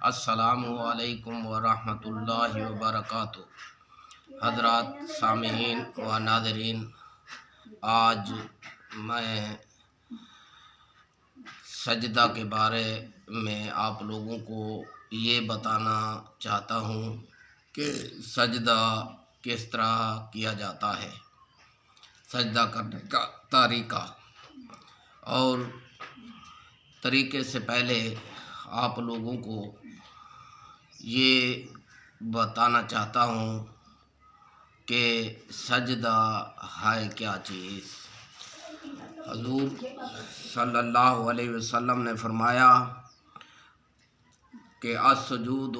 السلام علیکم ورحمۃ اللہ وبرکاتہ۔ حضرات سامعین و ناظرین، آج میں سجدہ کے بارے میں آپ لوگوں کو یہ بتانا چاہتا ہوں کہ سجدہ کس طرح کیا جاتا ہے، سجدہ کرنے کا طریقہ۔ اور طریقے سے پہلے آپ لوگوں کو یہ بتانا چاہتا ہوں کہ سجدہ ہے کیا چیز۔ حضور صلی اللہ علیہ وسلم نے فرمایا کہ السجود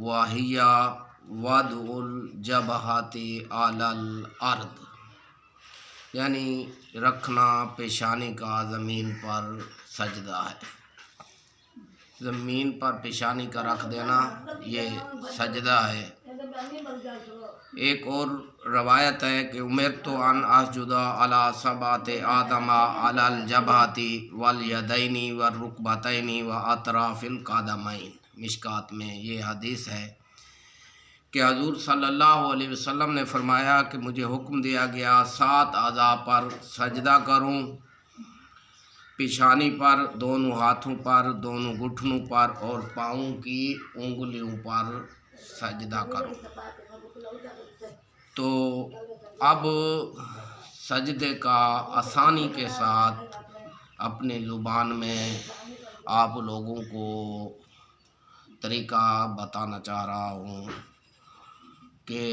وہی وضع الجبہۃ علی الارض، یعنی رکھنا پیشانی کا زمین پر سجدہ ہے۔ زمین پر پیشانی کا رکھ دینا یہ سجدہ ہے۔ ایک اور روایت ہے کہ امرت ان اسجد علی سبعۃ آدم علی الجبہۃ والیدین والرکبتین واطراف القدمین۔ مشکات میں یہ حدیث ہے کہ حضور صلی اللہ علیہ وسلم نے فرمایا کہ مجھے حکم دیا گیا 7 اعضاء پر سجدہ کروں، پیشانی پر، دونوں ہاتھوں پر، دونوں گھٹنوں پر اور پاؤں کی انگلیوں پر سجدہ کروں۔ تو اب سجدے کا آسانی کے ساتھ اپنی زبان میں آپ لوگوں کو طریقہ بتانا چاہ رہا ہوں کہ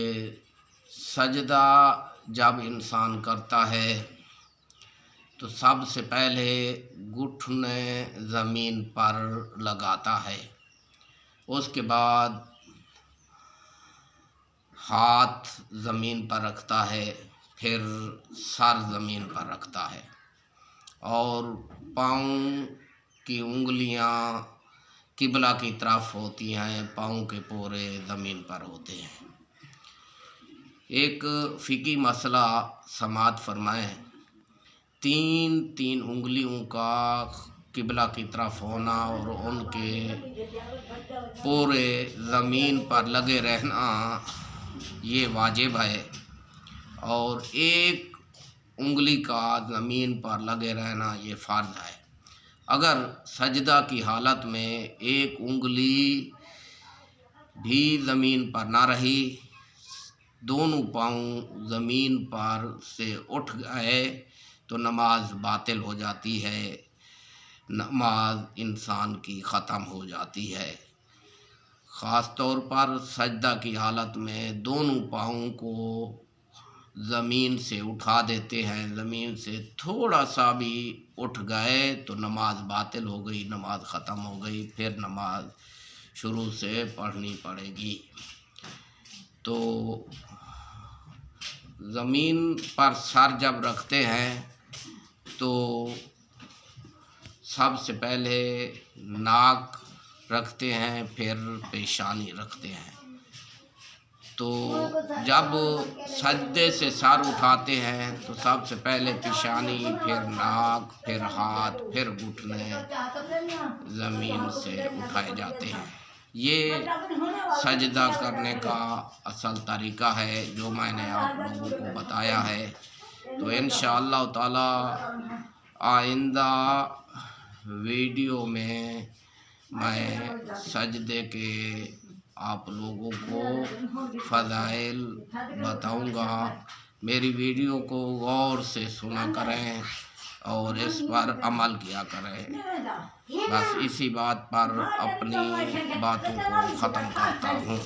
سجدہ جب انسان کرتا ہے تو سب سے پہلے گھٹنے زمین پر لگاتا ہے، اس کے بعد ہاتھ زمین پر رکھتا ہے، پھر سر زمین پر رکھتا ہے اور پاؤں کی انگلیاں قبلہ کی طرف ہوتی ہیں، پاؤں کے پورے زمین پر ہوتے ہیں۔ ایک فقہی مسئلہ سماعت فرمائیں، 3 انگلیوں کا قبلہ کی طرف ہونا اور ان کے پورے زمین پر لگے رہنا یہ واجب ہے، اور 1 انگلی کا زمین پر لگے رہنا یہ فرض ہے۔ اگر سجدہ کی حالت میں 1 انگلی بھی زمین پر نہ رہی، دونوں پاؤں زمین پر سے اٹھ گئے تو نماز باطل ہو جاتی ہے، نماز انسان کی ختم ہو جاتی ہے۔ خاص طور پر سجدہ کی حالت میں دونوں پاؤں کو زمین سے اٹھا دیتے ہیں، زمین سے تھوڑا سا بھی اٹھ گئے تو نماز باطل ہو گئی، نماز ختم ہو گئی، پھر نماز شروع سے پڑھنی پڑے گی۔ تو زمین پر سر جب رکھتے ہیں تو سب سے پہلے ناک رکھتے ہیں، پھر پیشانی رکھتے ہیں۔ تو جب سجدے سے سر اٹھاتے ہیں تو سب سے پہلے پیشانی، پھر ناک، پھر ہاتھ، پھر گھٹنے زمین سے اٹھائے جاتے ہیں۔ یہ سجدہ کرنے کا اصل طریقہ ہے جو میں نے آپ لوگوں کو بتایا ہے۔ تو انشاءاللہ تعالی آئندہ ویڈیو میں سجدے کے آپ لوگوں کو فضائل بتاؤں گا۔ میری ویڈیو کو غور سے سنا کریں اور اس پر عمل کیا کریں۔ بس اسی بات پر اپنی باتوں کو ختم کرتا ہوں۔